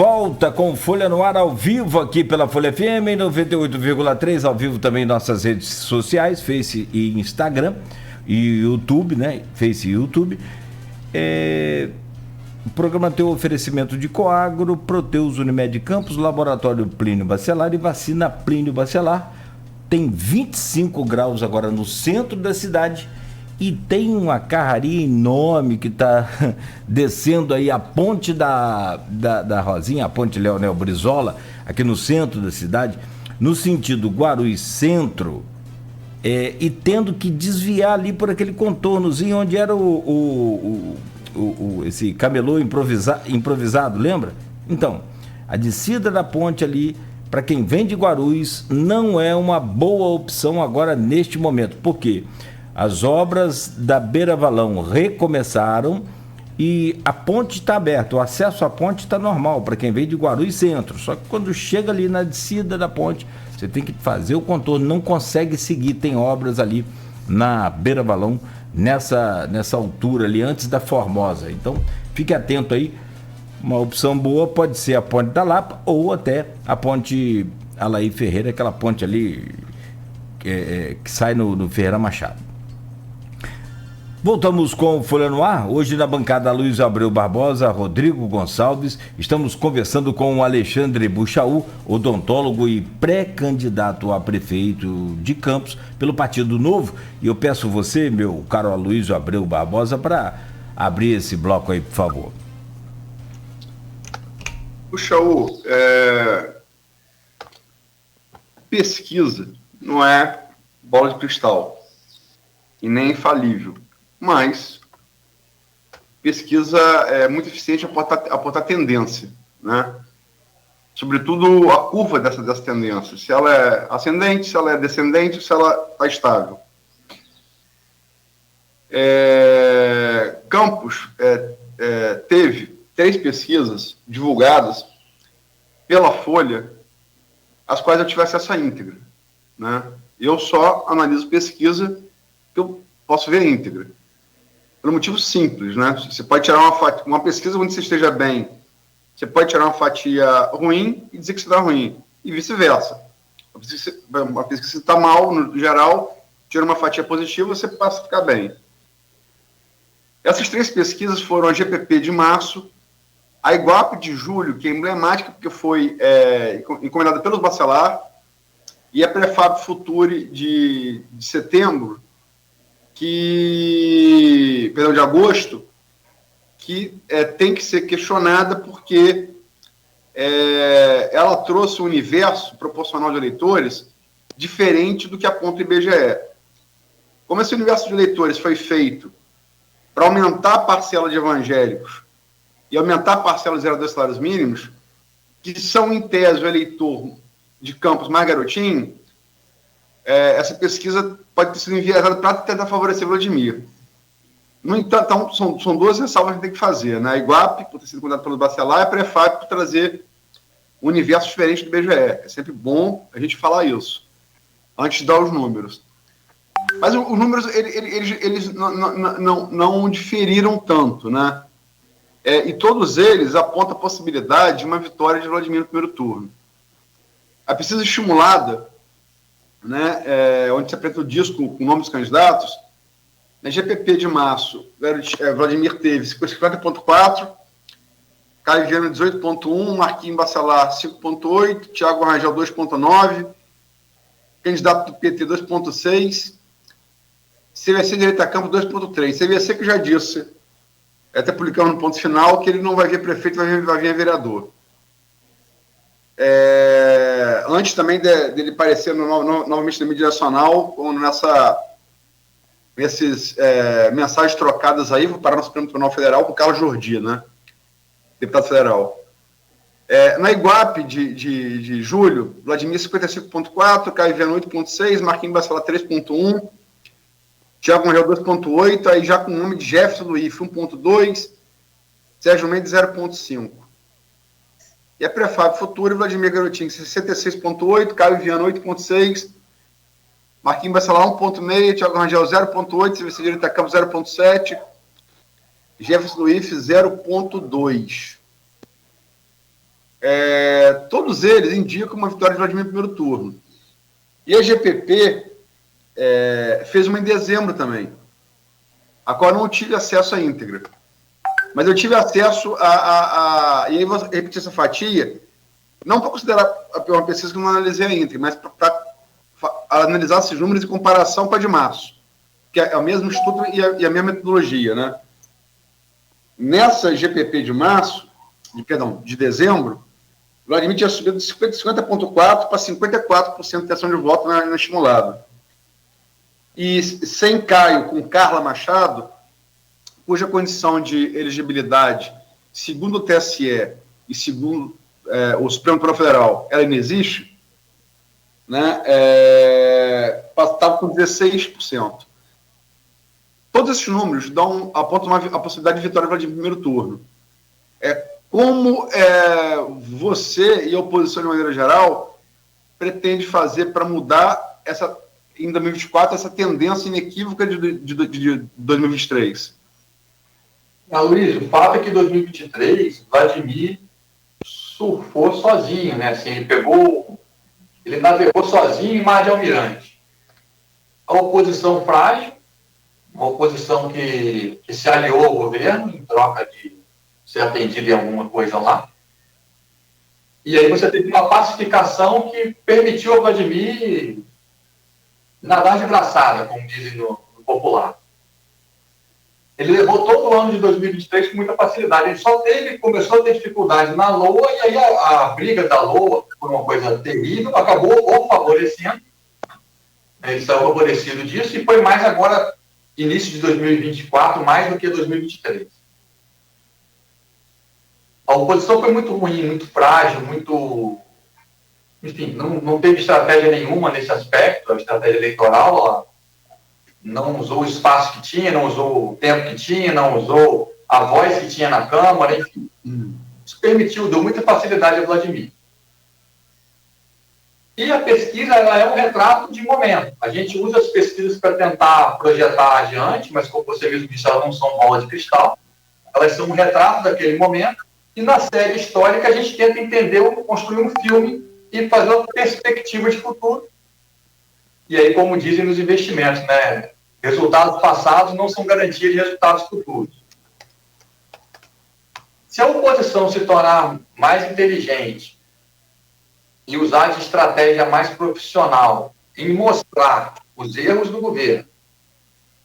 Volta com Folha no Ar ao vivo aqui pela Folha FM 98,3, ao vivo também em nossas redes sociais, Face e Instagram e YouTube, né? Face e YouTube. O programa tem o oferecimento de Coagro, Proteus Unimed Campos, Laboratório Plínio Bacelar e Vacina Plínio Bacelar. Tem 25 graus agora no centro da cidade. E tem uma carraria enorme que está descendo aí a ponte da Rosinha, a ponte Leonel Brizola, aqui no centro da cidade, no sentido Guarulhos Centro, e tendo que desviar ali por aquele contornozinho onde era esse camelô improvisado, lembra? Então, a descida da ponte ali, para quem vem de Guarulhos, não é uma boa opção agora neste momento. Por quê? As obras da Beira Valão recomeçaram e a ponte está aberta, o acesso à ponte está normal para quem vem de Guarulhos Centro. Só que quando chega ali na descida da ponte, você tem que fazer o contorno, não consegue seguir, tem obras ali na Beira Valão, nessa altura ali, antes da Formosa. Então, fique atento aí, uma opção boa pode ser a ponte da Lapa ou até a ponte Alaí Ferreira, aquela ponte ali que sai no Ferreira Machado. Voltamos com o Folha no Ar, hoje na bancada Luiz Abreu Barbosa, Rodrigo Gonçalves, estamos conversando com o Alexandre Buchaú, odontólogo e pré-candidato a prefeito de Campos pelo Partido Novo, e eu peço você, meu caro Luiz Abreu Barbosa, para abrir esse bloco aí, por favor. Buchaú, pesquisa não é bola de cristal e nem infalível. Mas pesquisa é muito eficiente apontar tendência, né? Sobretudo a curva dessa tendência, se ela é ascendente, se ela é descendente, se ela está estável. Campos teve 3 pesquisas divulgadas pela Folha, as quais eu tive acesso à íntegra, né? Eu só analiso pesquisa que eu posso ver a íntegra. Por um motivo simples, né? Você pode tirar uma pesquisa onde você esteja bem, você pode tirar uma fatia ruim e dizer que você está ruim, e vice-versa. Uma pesquisa que está mal, no geral, tira uma fatia positiva, você passa a ficar bem. Essas 3 pesquisas foram a GPP de março, a Iguape de julho, que é emblemática porque foi encomendada pelos Bacelar, e a Prefab Futuri de setembro, de agosto, que tem que ser questionada porque ela trouxe um universo proporcional de eleitores diferente do que aponta o IBGE. Como esse universo de eleitores foi feito para aumentar a parcela de evangélicos e aumentar a parcela de zeradores salários mínimos, que são, em tese, o eleitor de Campos mais garotinho, essa pesquisa pode ter sido enviesada para tentar favorecer Vladimir. No entanto, então, são 2 ressalvas que a gente tem que fazer, né? A Iguape, por ter sido convidado pelo Bacelar, e a Prefab por trazer um universo diferente do IBGE. É sempre bom a gente falar isso, antes de dar os números. Mas os números, eles não diferiram tanto, né? E todos eles apontam a possibilidade de uma vitória de Vladimir no primeiro turno. A pesquisa estimulada, né, onde se apresenta o disco com o nome dos candidatos, na GPP de março, Vladimir teve 50,4, Caio Viana 18,1, Marquinhos Bacelar 5,8, Thiago Rangel 2,9, candidato do PT 2,6, CVC Direita Campo 2,3. CVC que já disse, até publicamos no ponto final, que ele não vai ver prefeito, vai ver vereador. Antes também dele aparecer novamente na mídia nacional, nessas mensagens trocadas aí, vou parar no Supremo Tribunal Federal com o Carlos Jordi, né? Deputado federal. Na Iguape de julho, Vladimir 55,4, Caio Viana 8,6, Marquinhos Bacelar 3,1, Thiago Rangel 2,8, aí já com o nome de Jefferson do IF 1,2, Sérgio Mendes 0,5. E a Prefab Futuri, Vladimir Garotinho 66,8, Caio Viana 8,6, Marquinhos Bacelar 1,6, Thiago Rangel 0,8, CVC Direita Campo 0,7, Jefferson do IF 0,2. todos eles indicam uma vitória de Vladimir no primeiro turno. E a GPP fez uma em dezembro também, a qual eu não tive acesso à íntegra. Mas eu tive acesso e aí vou repetir essa fatia, não para considerar uma pesquisa que eu não analisei a íntegra, mas para analisar esses números em comparação com a de março, que é o mesmo estudo e a mesma metodologia, né? Nessa GPP de de dezembro, Vladimir tinha subido de 50,4% para 54% de intenção de voto na estimulada. E sem Caio, com Carla Machado, cuja condição de elegibilidade, segundo o TSE e segundo o Supremo Tribunal Federal, ela não existe, né? Estava com 16%. Todos esses números apontam a possibilidade de vitória de Vladimir no primeiro turno. Como você e a oposição, de maneira geral, pretende fazer para mudar em 2024 essa tendência inequívoca de 2023? Luiz, o fato é que em 2023, Vladimir surfou sozinho, né? Assim, ele navegou sozinho em Mar de Almirante. A oposição frágil, uma oposição que se aliou ao governo em troca de ser atendido em alguma coisa lá. E aí você teve uma pacificação que permitiu ao Vladimir nadar de braçada, como dizem no popular. Ele levou todo o ano de 2023 com muita facilidade. Ele começou a ter dificuldade na LOA, e aí a briga da LOA, por uma coisa terrível, acabou o favorecendo. Ele saiu favorecido disso, e foi mais agora, início de 2024, mais do que 2023. A oposição foi muito ruim, muito frágil, enfim, não teve estratégia nenhuma nesse aspecto, a estratégia eleitoral, não usou o espaço que tinha, não usou o tempo que tinha, não usou a voz que tinha na Câmara, enfim. Isso deu muita facilidade a Vladimir. E a pesquisa, ela é um retrato de momento. A gente usa as pesquisas para tentar projetar adiante, mas como você mesmo disse, elas não são bola de cristal, elas são um retrato daquele momento, e na série histórica a gente tenta entender, construir um filme e fazer uma perspectiva de futuro. E aí, como dizem nos investimentos, né? Resultados passados não são garantia de resultados futuros. Se a oposição se tornar mais inteligente e usar de estratégia mais profissional em mostrar os erros do governo,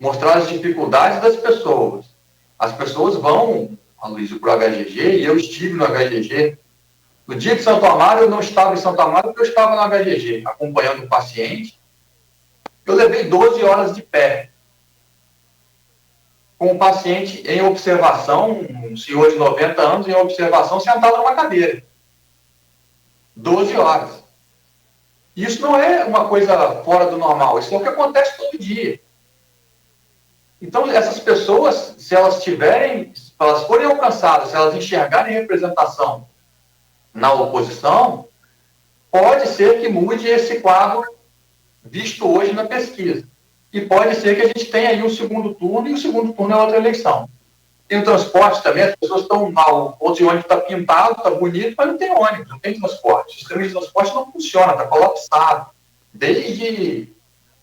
mostrar as dificuldades das pessoas, as pessoas vão, Luiz, para o HGG, e eu estive no HGG. No dia de Santo Amaro, eu não estava em Santo Amaro, porque eu estava no HGG, acompanhando o paciente. Eu levei 12 horas de pé, com o paciente em observação, um senhor de 90 anos, em observação, sentado numa cadeira. 12 horas. Isso não é uma coisa fora do normal, isso é o que acontece todo dia. Então, essas pessoas, se elas forem alcançadas, se elas enxergarem representação na oposição, pode ser que mude esse quadro visto hoje na pesquisa. E pode ser que a gente tenha aí um segundo turno, e o segundo turno é outra eleição. Tem o transporte também, as pessoas estão mal. O ponto de ônibus está pintado, está bonito, mas não tem ônibus, não tem transporte. O sistema de transporte não funciona, está colapsado. Desde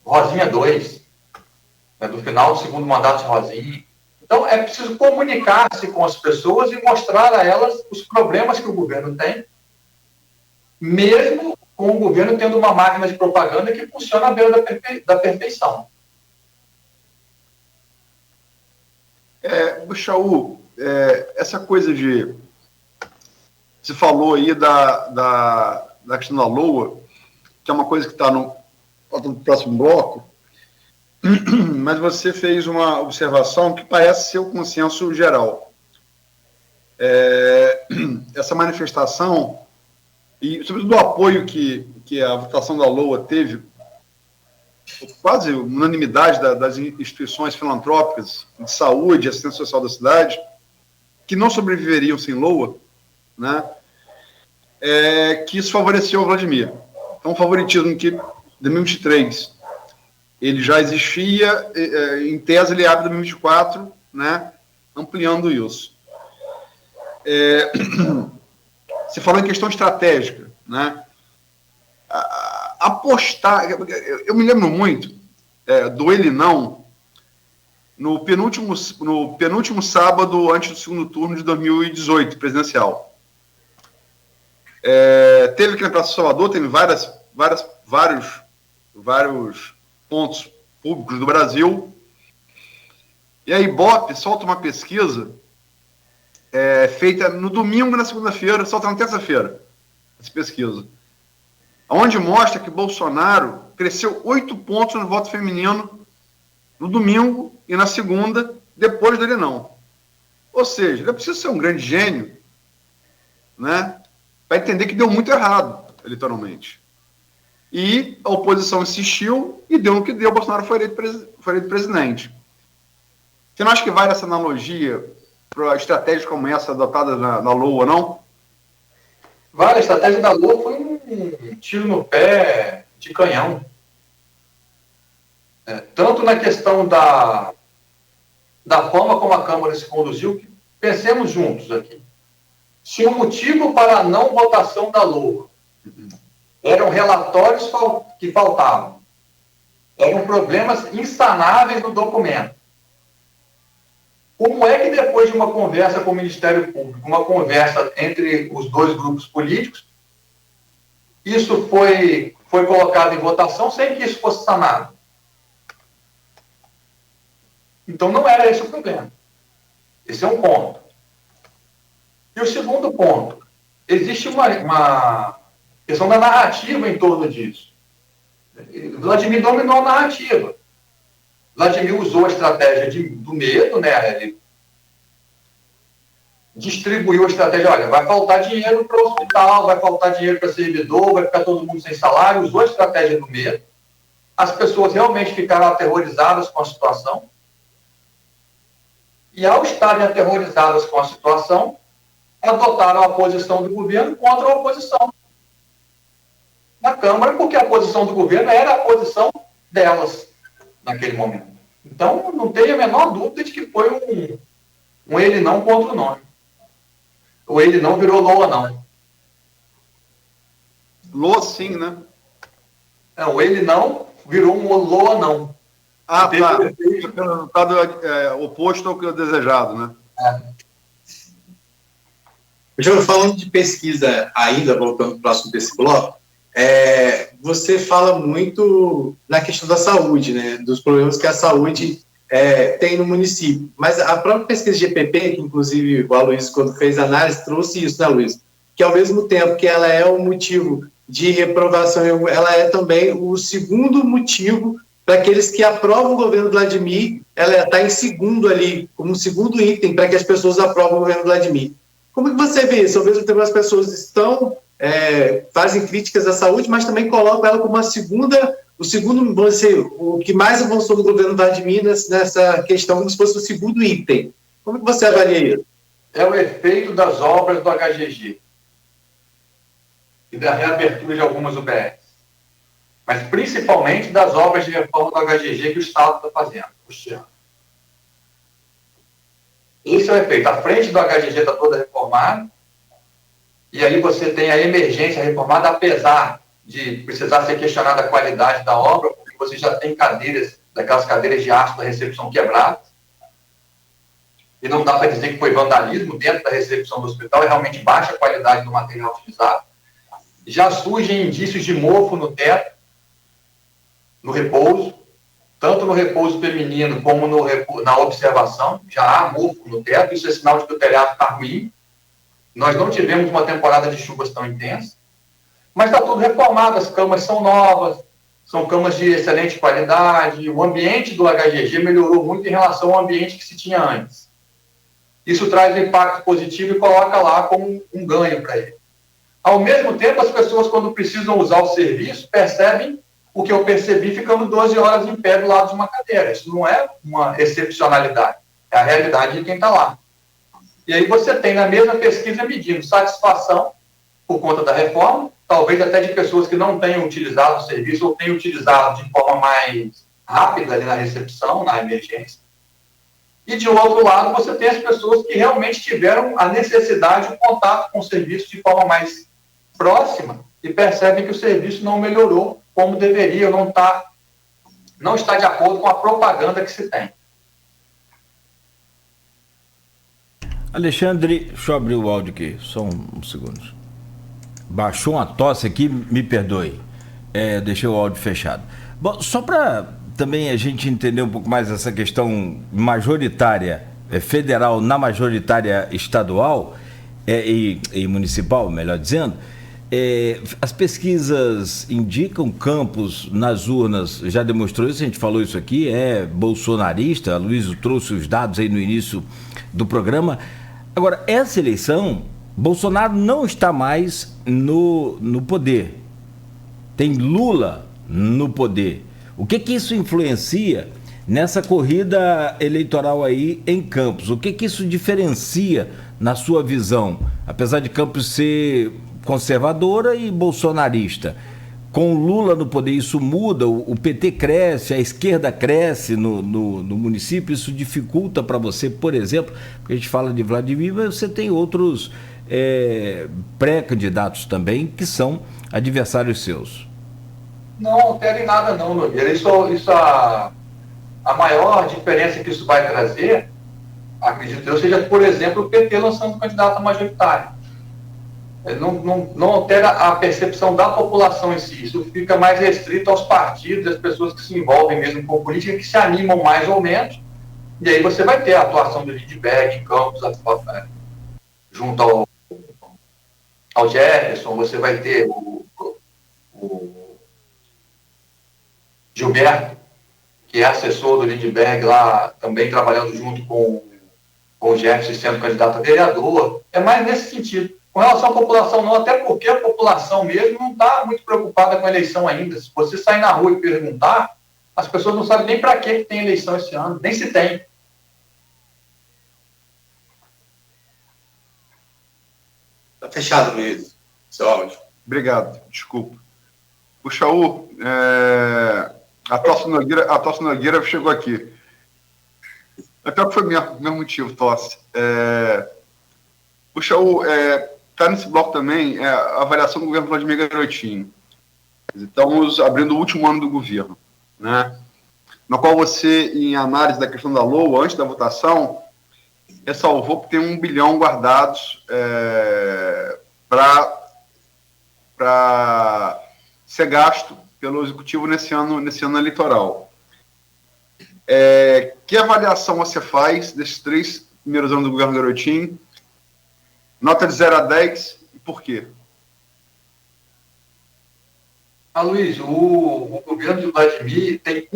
Rosinha 2, né, do final do segundo mandato de Rosinha. Então, é preciso comunicar-se com as pessoas e mostrar a elas os problemas que o governo tem, mesmo com o governo tendo uma máquina de propaganda que funciona à beira da perfeição. Buchaú, essa coisa de... Você falou aí da questão da LOA, que é uma coisa que está no próximo bloco, mas você fez uma observação que parece ser o consenso geral. Essa manifestação, e sobretudo o apoio que a votação da LOA teve, quase unanimidade das instituições filantrópicas de saúde e assistência social da cidade, que não sobreviveriam sem LOA, né? Que isso favoreceu o Vladimir. Então, um favoritismo que, em 2023, ele já existia, em tese ele abre em 2024, né? Ampliando isso. Você falou em questão estratégica, né? Apostar... Eu me lembro muito do ele não no penúltimo sábado antes do segundo turno de 2018, presidencial. Teve aqui na Praça Salvador, teve vários pontos públicos do Brasil, e a Ibope solta uma pesquisa feita no domingo e na segunda-feira, solta na terça-feira, essa pesquisa, onde mostra que Bolsonaro cresceu 8 pontos no voto feminino no domingo e na segunda, depois dele não. Ou seja, ele precisa ser um grande gênio, né, para entender que deu muito errado, eleitoralmente. E a oposição insistiu e deu no que deu, Bolsonaro foi eleito presidente. Você não acha que vale essa analogia para estratégias como essa adotada na LOA, não? Vale, a estratégia da LOA foi um tiro no pé de canhão. Tanto na questão da forma como a Câmara se conduziu, que pensemos juntos aqui. Se o motivo para a não votação da LOA eram relatórios que faltavam, eram problemas insanáveis no documento, como é que depois de uma conversa com o Ministério Público, uma conversa entre os dois grupos políticos, isso foi colocado em votação sem que isso fosse sanado? Então não era esse o problema. Esse é um ponto. E o segundo ponto, existe uma questão da narrativa em torno disso. Vladimir dominou a narrativa. Vladimir usou a estratégia do medo, né? Ele distribuiu a estratégia, olha, vai faltar dinheiro para o hospital, vai faltar dinheiro para servidor, vai ficar todo mundo sem salário, usou a estratégia do medo. As pessoas realmente ficaram aterrorizadas com a situação. E ao estarem aterrorizadas com a situação, adotaram a posição do governo contra a oposição na Câmara, porque a posição do governo era a posição delas naquele momento. Então, não tem a menor dúvida de que foi um ele não contra o nome. O ele não virou LOA, não. LOA sim, né? O ele não virou um LOA, não. Ah, tá. Pelo resultado oposto ao que é desejado, né? João, falando de pesquisa ainda, voltando para o próximo desse bloco, você fala muito na questão da saúde, né, dos problemas que a saúde tem no município. Mas a própria pesquisa GPP, que inclusive o Aloysio, quando fez a análise, trouxe isso, né, Aloysio? Que ao mesmo tempo que ela é um motivo de reprovação, ela é também o segundo motivo para aqueles que aprovam o governo Vladimir, ela está em segundo ali, como segundo item para que as pessoas aprovam o governo Vladimir. Como que você vê isso? Ao mesmo tempo as pessoas fazem críticas à saúde, mas também colocam ela como o segundo, vamos dizer, o que mais avançou no governo Vladimir nessa questão, como se fosse o segundo item. Como que você avalia isso? É o efeito das obras do HGG e da reabertura de algumas UBS. Mas principalmente das obras de reforma do HGG que o Estado está fazendo, puxando. Esse é o efeito. A frente do HGG está toda reformada, e aí você tem a emergência reformada, apesar de precisar ser questionada a qualidade da obra, porque você já tem cadeiras, daquelas cadeiras de aço da recepção quebradas, e não dá para dizer que foi vandalismo dentro da recepção do hospital, é realmente baixa a qualidade do material utilizado. Já surgem indícios de mofo no teto, no repouso, tanto no repouso feminino como na observação, já há mofo no teto, isso é sinal de que o telhado está ruim. Nós não tivemos uma temporada de chuvas tão intensa, mas está tudo reformado, as camas são novas, são camas de excelente qualidade, o ambiente do HGG melhorou muito em relação ao ambiente que se tinha antes. Isso traz um impacto positivo e coloca lá como um ganho para ele. Ao mesmo tempo, as pessoas, quando precisam usar o serviço, percebem o que eu percebi ficando 12 horas em pé do lado de uma cadeira. Isso não é uma excepcionalidade, é a realidade de quem está lá. E aí você tem na mesma pesquisa medindo satisfação por conta da reforma, talvez até de pessoas que não tenham utilizado o serviço ou tenham utilizado de forma mais rápida ali na recepção, na emergência. E, de outro lado, você tem as pessoas que realmente tiveram a necessidade, o contato com o serviço de forma mais próxima e percebem que o serviço não melhorou como deveria, não está de acordo com a propaganda que se tem. Alexandre, deixa eu abrir o áudio aqui, só um segundo. Baixou uma tosse aqui, me perdoe. Deixei o áudio fechado. Bom, só para também a gente entender um pouco mais essa questão majoritária federal na majoritária estadual e municipal, melhor dizendo, as pesquisas indicam Campos nas urnas, já demonstrou isso, a gente falou isso aqui, bolsonarista, a Luísa trouxe os dados aí no início do programa. Agora, essa eleição, Bolsonaro não está mais no poder. Tem Lula no poder. O que isso influencia nessa corrida eleitoral aí em Campos? O que isso diferencia na sua visão? Apesar de Campos ser conservadora e bolsonarista, com Lula no poder isso muda, o PT cresce, a esquerda cresce no município, isso dificulta para você, por exemplo, porque a gente fala de Vladimir, mas você tem outros pré-candidatos também que são adversários seus. Não altera em nada não, Nogueira. A maior diferença que isso vai trazer, acredito eu, seja, por exemplo, o PT lançando candidato a majoritário. Não altera a percepção da população em si. Isso fica mais restrito aos partidos, às pessoas que se envolvem mesmo com política, que se animam mais ou menos. E aí você vai ter a atuação do Lindbergh em Campos, junto ao Jefferson, você vai ter o Gilberto, que é assessor do Lindbergh lá, também trabalhando junto com o Jefferson, sendo candidato a vereador. É mais nesse sentido. Com relação à população, não, até porque a população mesmo não está muito preocupada com a eleição ainda. Se você sair na rua e perguntar, as pessoas não sabem nem para que tem eleição esse ano, nem se tem. Está fechado, Luiz, seu áudio. Obrigado, desculpa. O Chaú, a tosse Nogueira chegou aqui. Até que foi mesmo motivo, tosse. O Chaú, está nesse bloco também a avaliação do governo Vladimir Garotinho. Estamos abrindo o último ano do governo, né? No qual você, em análise da questão da LOA, antes da votação, ressalvou que tem 1 bilhão guardados para ser gasto pelo Executivo nesse ano eleitoral. Que avaliação você faz desses 3 primeiros anos do governo Garotinho? Nota de 0 a 10 e por quê? Luiz, o governo de Vladimir tem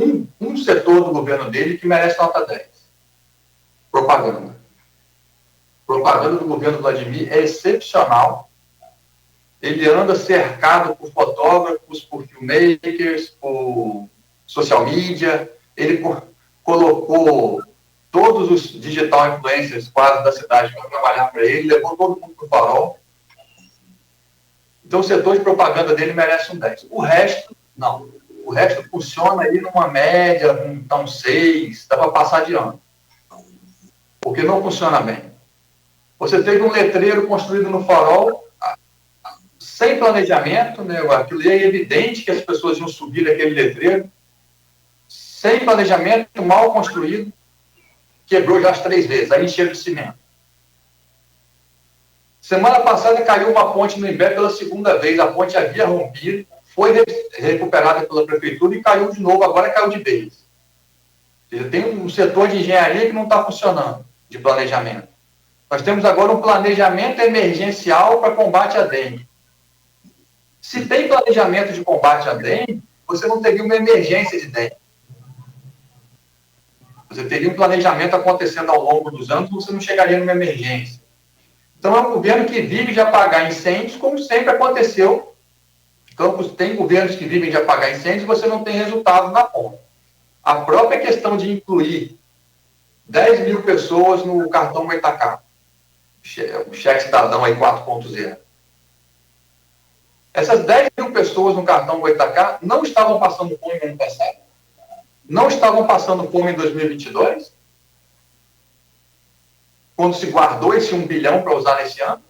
um setor do governo dele que merece nota 10. Propaganda. Propaganda do governo Vladimir é excepcional. Ele anda cercado por fotógrafos, por filmmakers, por social media. Ele colocou todos os digital influencers quase da cidade para trabalhar para ele, levou todo mundo para o farol. Então o setor de propaganda dele merece um 10. O resto, não. O resto funciona aí numa média, um 6, dá para passar de ano. Porque não funciona bem. Você teve um letreiro construído no farol, sem planejamento, né? Aquilo é evidente que as pessoas iam subir aquele letreiro, sem planejamento, mal construído, quebrou já as 3 vezes, aí encheu de cimento. Semana passada caiu uma ponte no Imbé pela 2ª vez, a ponte havia rompido, foi recuperada pela prefeitura e caiu de novo, agora caiu de vez. Ou seja, tem um setor de engenharia que não está funcionando, de planejamento. Nós temos agora um planejamento emergencial para combate à dengue. Se tem planejamento de combate à dengue, você não teria uma emergência de dengue. Você teria um planejamento acontecendo ao longo dos anos, você não chegaria numa emergência. Então é um governo que vive de apagar incêndios, como sempre aconteceu. Campos tem governos que vivem de apagar incêndios e você não tem resultado na ponta. A própria questão de incluir 10 mil pessoas no cartão Goitacá, o cheque cidadão aí 4.0. Essas 10 mil pessoas no cartão Goitacá não estavam passando fome no ano passado? Não estavam passando fome em 2022? quando se guardou esse 1 bilhão para usar nesse ano?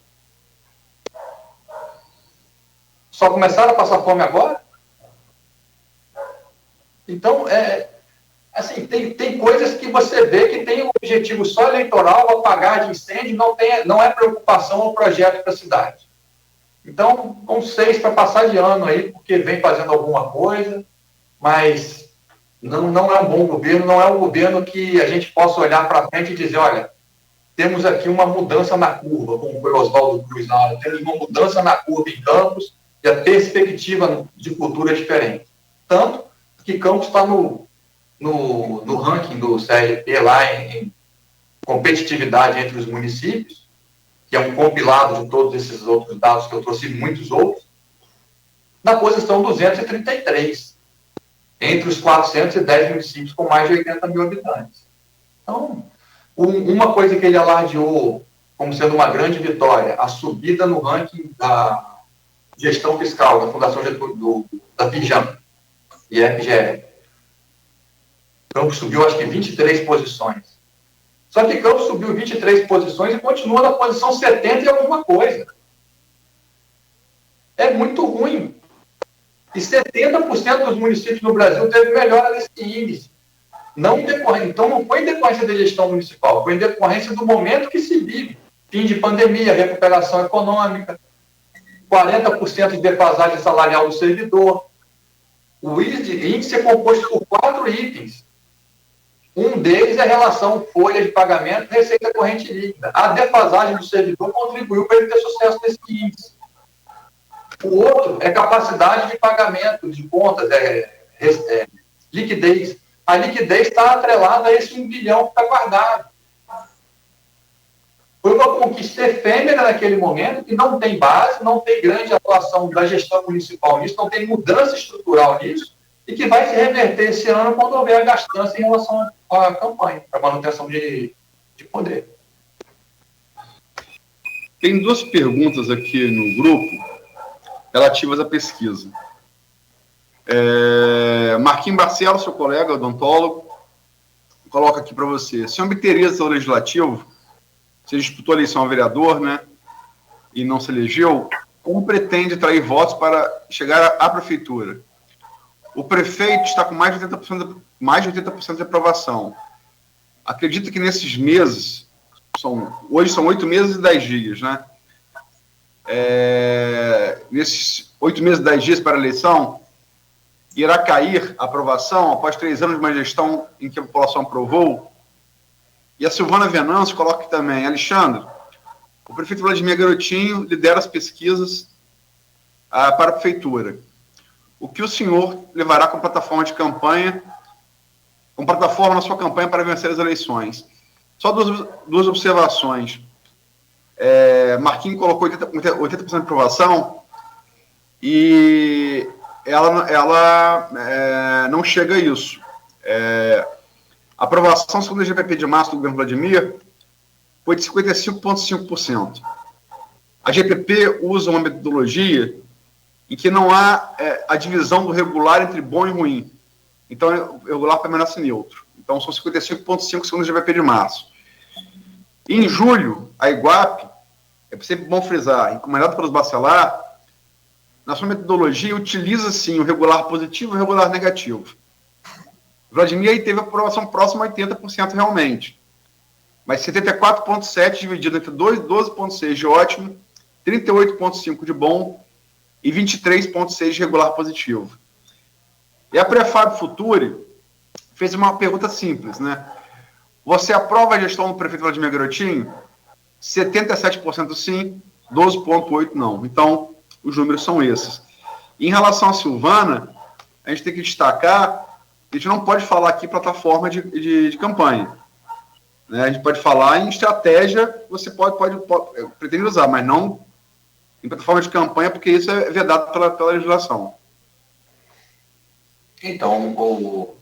Só começaram a passar fome agora? Então, assim, tem coisas que você vê que tem um objetivo só eleitoral, apagar de incêndio, não é preocupação ou projeto para a cidade. Então, vão 6 para passar de ano aí, porque vem fazendo alguma coisa, mas não é um bom governo, não é um governo que a gente possa olhar para frente e dizer, olha, temos aqui uma mudança na curva, como foi o Oswaldo Cruz na hora, temos uma mudança na curva em Campos e a perspectiva de cultura é diferente. Tanto que Campos está no ranking do CRP lá em competitividade entre os municípios, que é um compilado de todos esses outros dados que eu trouxe, muitos outros, na posição 233, entre os 410 municípios com mais de 80 mil habitantes. Então, uma coisa que ele alardeou como sendo uma grande vitória, a subida no ranking da gestão fiscal da Fundação da Pijam e FGE. Campos subiu, acho que 23 posições. Só que Campos subiu 23 posições e continua na posição 70 e alguma coisa. É muito ruim. E 70% dos municípios no Brasil teve melhora nesse índice. Então, não foi em decorrência da gestão municipal, foi em decorrência do momento que se vive. Fim de pandemia, recuperação econômica, 40% de defasagem salarial do servidor. O índice é composto por 4 itens. Um deles é a relação folha de pagamento e receita corrente líquida. A defasagem do servidor contribuiu para ele ter sucesso nesse índice. O outro é capacidade de pagamento de contas, liquidez. A liquidez está atrelada a esse 1 bilhão que está guardado. Foi uma conquista efêmera naquele momento, que não tem base, não tem grande atuação da gestão municipal nisso, não tem mudança estrutural nisso, e que vai se reverter esse ano quando houver a gastança em relação à campanha, para manutenção de poder. Tem 2 perguntas aqui no grupo relativas à pesquisa. Marquinhos Barcelos, seu colega, odontólogo, coloca aqui para você. Se obteria esse legislativo, você disputou a eleição a vereador, né, e não se elegeu, como pretende atrair votos para chegar à prefeitura? O prefeito está com mais de 80% de aprovação. Acredita que nesses meses, hoje são 8 meses e 10 dias, né? Nesses 8 meses e 10 dias para a eleição, irá cair a aprovação após 3 anos de uma gestão em que a população aprovou? E a Silvana Venâncio coloca aqui também, Alexandre, o prefeito Vladimir Garotinho lidera as pesquisas para a prefeitura. O que o senhor levará como plataforma de campanha, na sua campanha para vencer as eleições? Só duas observações. Marquinhos colocou 80% de aprovação e ela não chega a isso. A aprovação, segundo a GPP de março do governo Vladimir, foi de 55,5%. A GPP usa uma metodologia em que não há a divisão do regular entre bom e ruim. Então, o regular permanece neutro. Então, são 55,5% segundo a GPP de março. Em julho, a Iguape, é sempre bom frisar, encomendado pelos Bacelar, na sua metodologia, utiliza, sim, o regular positivo e o regular negativo. Vladimir aí teve aprovação próxima a 80% realmente. Mas 74,7% dividido entre 12,6% de ótimo, 38,5% de bom e 23,6% de regular positivo. E a Prefab Futuri fez uma pergunta simples, né? Você aprova a gestão do prefeito Vladimir Garotinho? 77% sim, 12,8% não. Então, os números são esses. E em relação à Silvana, a gente tem que destacar que a gente não pode falar aqui plataforma de campanha. Né? A gente pode falar em estratégia, você pode pretende usar, mas não em plataforma de campanha, porque isso é vedado pela legislação. Então, o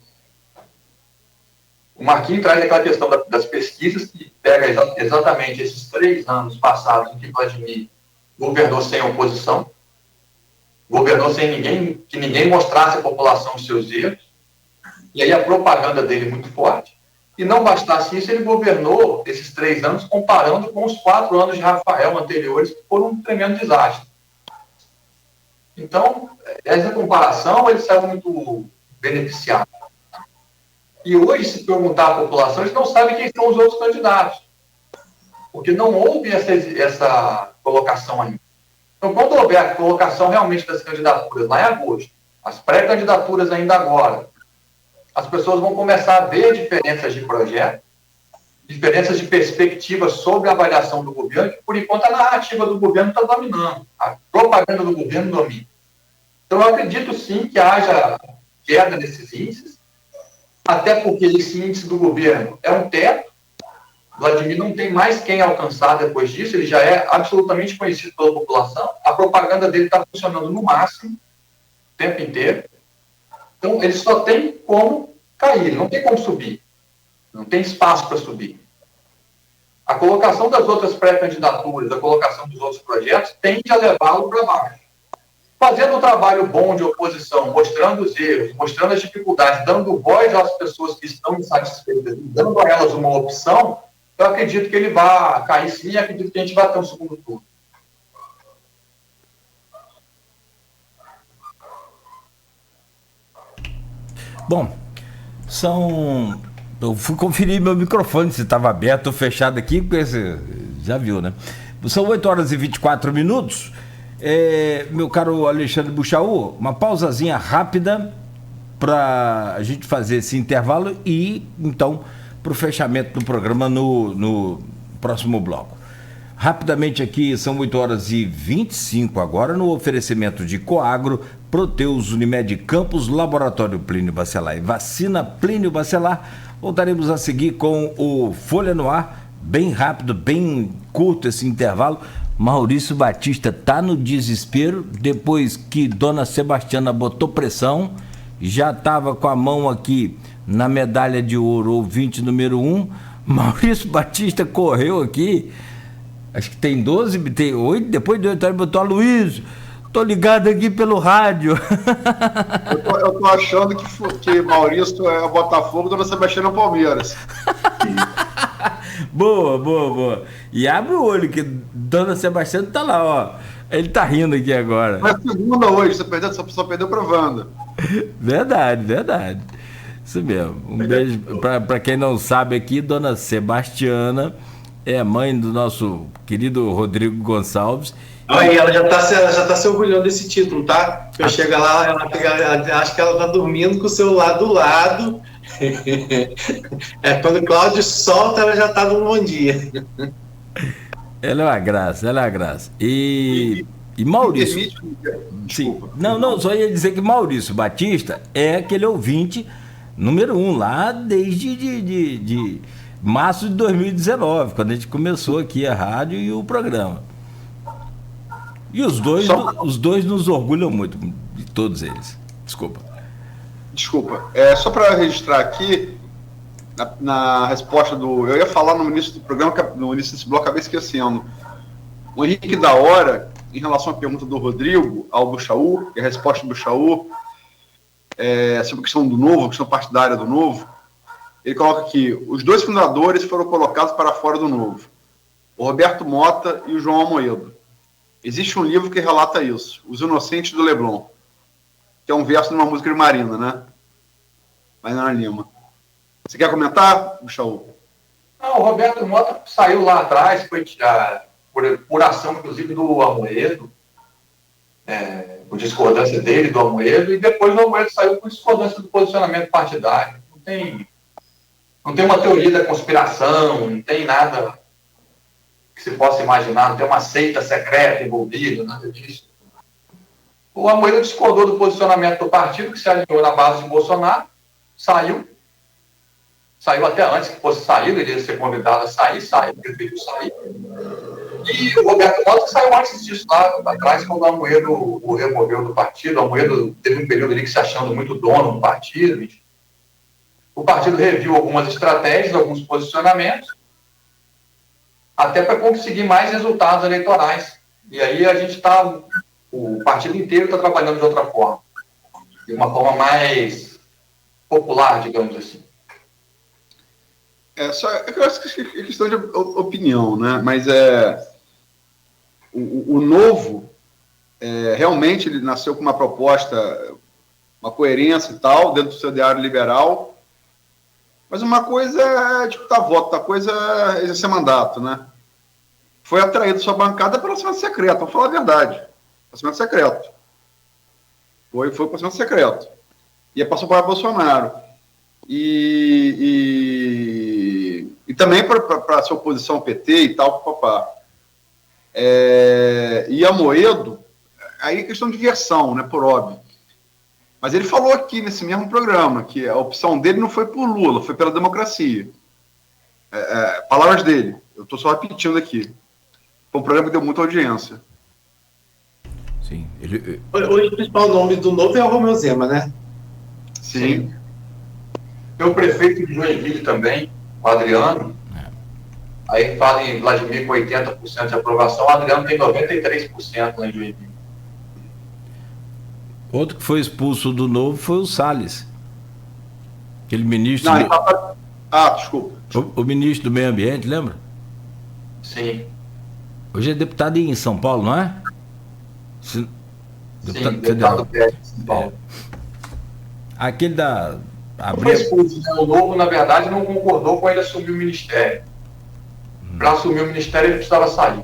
Marquinhos traz aquela questão das pesquisas que pega exatamente esses 3 anos passados em que Vladimir governou sem oposição, governou sem ninguém mostrasse à população os seus erros, e aí a propaganda dele muito forte. E não bastasse isso, ele governou esses 3 anos comparando com os 4 anos de Rafael anteriores, que foram um tremendo desastre. Então, essa comparação, ele saiu muito beneficiado. E hoje, se perguntar à população, eles não sabem quem são os outros candidatos, porque não houve essa colocação ainda. Então, quando houver a colocação realmente das candidaturas lá em agosto, as pré-candidaturas ainda agora, as pessoas vão começar a ver diferenças de projeto, diferenças de perspectiva sobre a avaliação do governo, que por enquanto a narrativa do governo está dominando, a propaganda do governo domina. Então eu acredito sim que haja queda nesses índices, até porque esse índice do governo é um teto, Vladimir não tem mais quem alcançar depois disso, ele já é absolutamente conhecido pela população, a propaganda dele está funcionando no máximo, o tempo inteiro. Então, ele só tem como cair, não tem como subir. Não tem espaço para subir. A colocação das outras pré-candidaturas, a colocação dos outros projetos, tende a levá-lo para baixo. Fazendo um trabalho bom de oposição, mostrando os erros, mostrando as dificuldades, dando voz às pessoas que estão insatisfeitas, dando a elas uma opção, eu acredito que ele vai cair sim e acredito que a gente vai ter um segundo turno. Bom, eu fui conferir meu microfone, se estava aberto ou fechado aqui, porque você já viu, né? São 8 horas e 24 minutos. Meu caro Alexandre Buchaú, uma pausazinha rápida para a gente fazer esse intervalo e, então, para o fechamento do programa no próximo bloco. Rapidamente aqui, são 8 horas e 25 agora, no oferecimento de Coagro, Proteus, Unimed Campos, Laboratório Plínio Bacelar e Vacina Plínio Bacelar. Voltaremos a seguir com o Folha no Ar, bem rápido, bem curto esse intervalo. Maurício Batista está no desespero, depois que Dona Sebastiana botou pressão, já estava com a mão aqui na medalha de ouro, ouvinte número 1. Maurício Batista correu aqui, acho que tem 12, tem 8, depois de 8 horas botou a Luiz, tô ligado aqui pelo rádio. Eu tô achando que Maurício é o Botafogo, Dona Sebastiana é o Palmeiras. Boa. E abre o olho, que Dona Sebastiana tá lá, ó. Ele tá rindo aqui agora. Mas segunda hoje, só perdeu pra Wanda. Verdade. Isso mesmo. Um beijo pra quem não sabe aqui, Dona Sebastiana é mãe do nosso querido Rodrigo Gonçalves. Aí ela já tá se orgulhando desse título, tá? Eu chego lá, acho que ela tá dormindo com o celular do lado. Quando o Cláudio solta, ela já tá no bom dia. Ela é uma graça. E Maurício. Sim. Não, só ia dizer que Maurício Batista é aquele ouvinte número 1 lá desde de março de 2019, quando a gente começou aqui a rádio e o programa. E os dois nos orgulham muito, de todos eles. Desculpa. Só para registrar aqui, na resposta do... Eu ia falar no início do programa, no início desse bloco, acabei esquecendo. O Henrique da Hora, em relação à pergunta do Rodrigo ao Buchaú, e a resposta do Buchaú, sobre a questão do Novo, a questão partidária do Novo, ele coloca aqui: os 2 fundadores foram colocados para fora do Novo, o Roberto Mota e o João Amoedo. Existe um livro que relata isso, Os Inocentes do Leblon, que é um verso de uma música de Marina, né? Marina Lima. Você com Buchaú? Não, o Roberto Mota saiu lá atrás, foi por ação, inclusive, do Amoedo, por discordância dele, do Amoedo, e depois o Amoedo saiu por discordância do posicionamento partidário. Não tem uma teoria da conspiração, não tem nada que se possa imaginar, não tem uma seita secreta envolvida, nada disso. O Amoedo discordou do posicionamento do partido, que se alinhou na base de Bolsonaro, saiu até antes que fosse saído, ele ia ser convidado a sair, preferiu sair. E o Roberto Mota saiu antes disso, lá atrás, quando o Amoedo o removeu do partido. O Amoedo teve um período ali que se achando muito dono do partido. O partido reviu algumas estratégias, alguns posicionamentos, até para conseguir mais resultados eleitorais. E aí o partido inteiro está trabalhando de outra forma, de uma forma mais popular, digamos assim. Eu acho que é questão de opinião, né? Mas o Novo, realmente ele nasceu com uma proposta, uma coerência e tal, dentro do seu ideário liberal, mas uma coisa é disputar voto, outra coisa é exercer mandato, né? Foi atraído sua bancada pelo orçamento secreto, vamos falar a verdade. Orçamento secreto. Foi para o orçamento secreto. E passou para Bolsonaro. E também para a sua oposição ao PT e tal, papá. E Amoedo, aí é questão de versão, né, por óbvio. Mas ele falou aqui nesse mesmo programa que a opção dele não foi por Lula, foi pela democracia. Palavras dele, eu estou só repetindo aqui. Foi um programa que deu muita audiência. Sim. Hoje o principal nome do Novo é o Romeu Zema, né? Sim. Tem o prefeito de Joinville também, o Adriano. Aí fala em Vladimir com 80% de aprovação, o Adriano tem 93% lá em Joinville. Outro que foi expulso do Novo foi o Salles. Aquele ministro... Desculpa. O ministro do Meio Ambiente, lembra? Sim. Hoje é deputado em São Paulo, não é? Deputado federal. De São Paulo. Aquele da... Foi expulso, né? O Novo, na verdade, não concordou com ele assumir o ministério. Para assumir o ministério, ele precisava sair.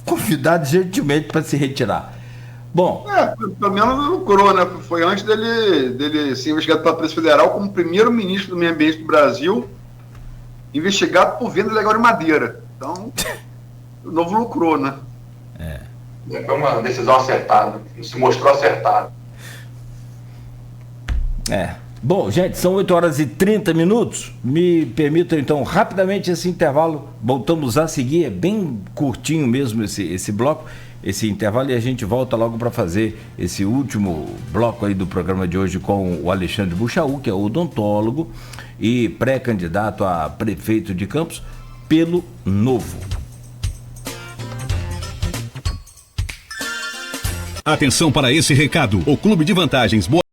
Convidado gentilmente para se retirar. Bom... pelo menos lucrou, né? Foi antes dele ser investigado pela Polícia Federal como primeiro-ministro do Meio Ambiente do Brasil, investigado por venda ilegal de madeira. Então, o Novo lucrou, né? Foi uma decisão acertada. Se mostrou acertada. Bom, gente, são 8h30. Me permitam, então, rapidamente esse intervalo. Voltamos a seguir. É bem curtinho mesmo esse bloco, esse intervalo, e a gente volta logo para fazer esse último bloco aí do programa de hoje com o Alexandre Buchaú, que é odontólogo e pré-candidato a prefeito de Campos pelo Novo. Atenção para esse recado. O Clube de Vantagens